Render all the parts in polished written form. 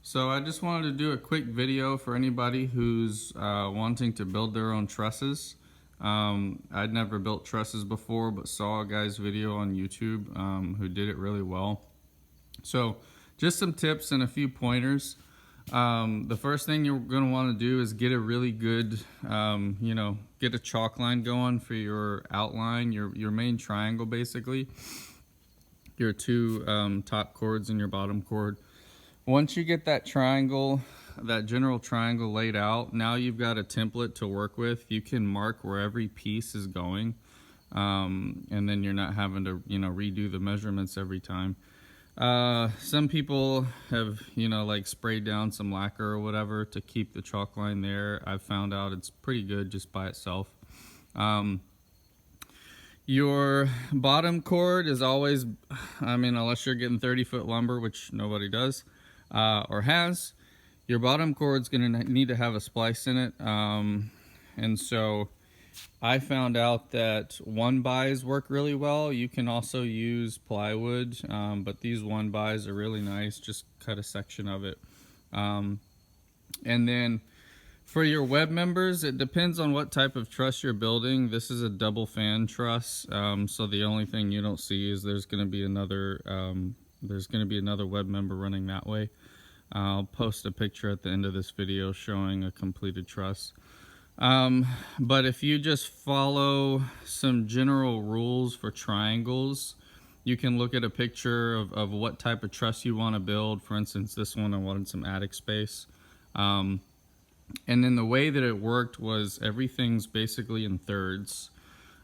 So I just wanted to do a quick video for anybody who's wanting to build their own trusses. I'd never built trusses before, but saw a guy's video on YouTube who did it really well. So just some tips and a few pointers. The first thing you're going to want to do is get a really good, get a chalk line going for your outline, your main triangle basically. Your two top chords and your bottom chord. Once you get that triangle, that general triangle laid out, now you've got a template to work with. You can mark where every piece is going, and then you're not having to, redo the measurements every time. Some people have, like sprayed down some lacquer or whatever to keep the chalk line there. I've found out it's pretty good just by itself. Your bottom chord is always, unless you're getting 30-foot lumber, which nobody does, or has, your bottom chord's going to need to have a splice in it. And so I found out that 1-bys work really well. You can also use plywood, but these 1-bys are really nice. Just cut a section of it. And then for your web members, it depends on what type of truss you're building. This is a double fan truss, so the only thing you don't see is there's going to be another web member running that way. I'll post a picture at the end of this video showing a completed truss. But if you just follow some general rules for triangles, you can look at a picture of what type of truss you want to build. For instance, this one I wanted some attic space. And then the way that it worked was everything's basically in thirds.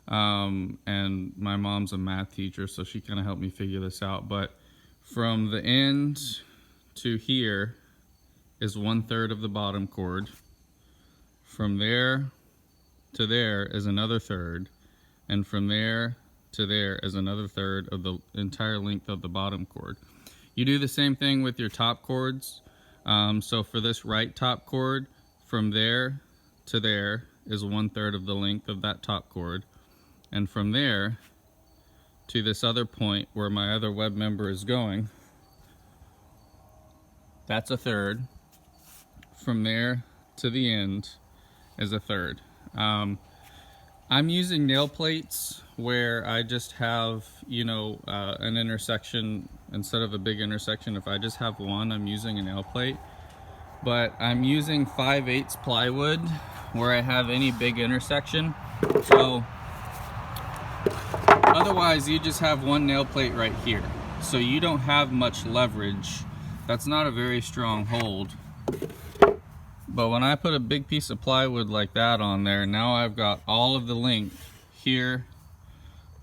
And my mom's a math teacher, so she kind of helped me figure this out. But from the end to here is 1/3 of the bottom chord. From there to there is another third. And from there to there is another third of the entire length of the bottom chord. You do the same thing with your top chords. So for this right top chord, from there to there is 1/3 of the length of that top chord. And from there to this other point where my other web member is going, that's a third. From there to the end is a third. I'm using nail plates where I just have, an intersection instead of a big intersection. If I just have one, I'm using a nail plate. But I'm using 5/8 plywood where I have any big intersection. So otherwise you just have one nail plate right here. So you don't have much leverage. That's not a very strong hold. But when I put a big piece of plywood like that on there, now I've got all of the length here,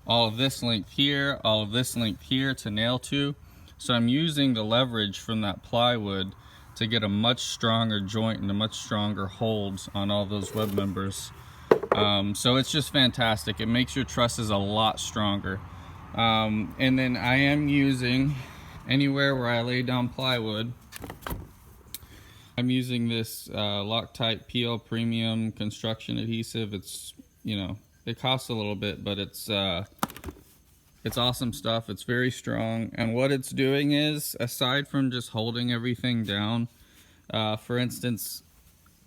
all of this length here, all of this length here to nail to. So I'm using the leverage from that plywood to get a much stronger joint and a much stronger hold on all those web members. So it's just fantastic. It makes your trusses a lot stronger. And then I am using, anywhere where I lay down plywood, I'm using this Loctite PL Premium construction adhesive. It's, it costs a little bit, but it's awesome stuff. It's very strong. And what it's doing is, aside from just holding everything down, for instance,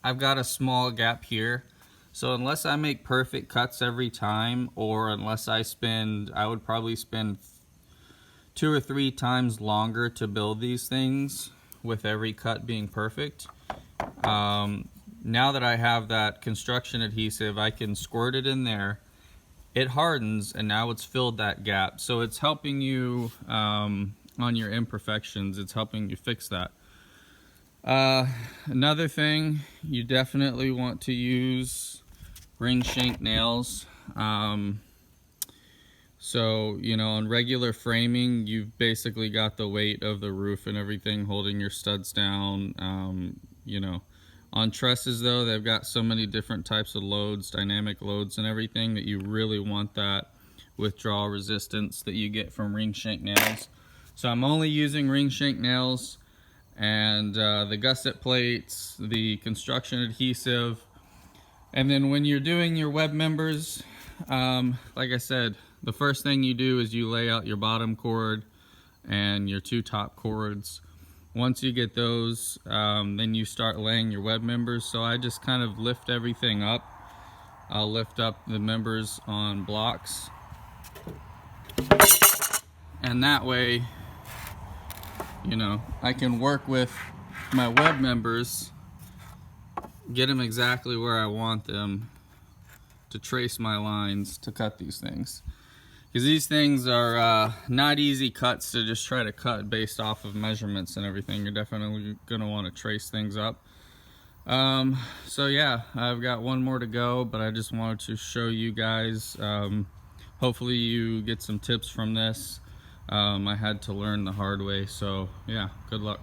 I've got a small gap here. So unless I make perfect cuts every time, or unless I would probably spend 2 or 3 times longer to build these things with every cut being perfect. Now that I have that construction adhesive, I can squirt it in there. It hardens, and now it's filled that gap. So it's helping you on your imperfections. It's helping you fix that. Another thing, you definitely want to use ring shank nails. So, on regular framing, you've basically got the weight of the roof and everything holding your studs down. On trusses though, they've got so many different types of loads, dynamic loads and everything, that you really want that withdrawal resistance that you get from ring shank nails. So I'm only using ring shank nails and the gusset plates, the construction adhesive. And then when you're doing your web members, like I said, the first thing you do is you lay out your bottom chord and your 2 top chords. Once you get those, then you start laying your web members. So I just kind of lift everything up. I'll lift up the members on blocks, and that way, you know, I can work with my web members, get them exactly where I want them to trace my lines to cut these things. Because these things are not easy cuts to just try to cut based off of measurements and everything. You're definitely going to want to trace things up. So yeah, I've got one more to go, but I just wanted to show you guys. Hopefully you get some tips from this. I had to learn the hard way, so yeah, good luck.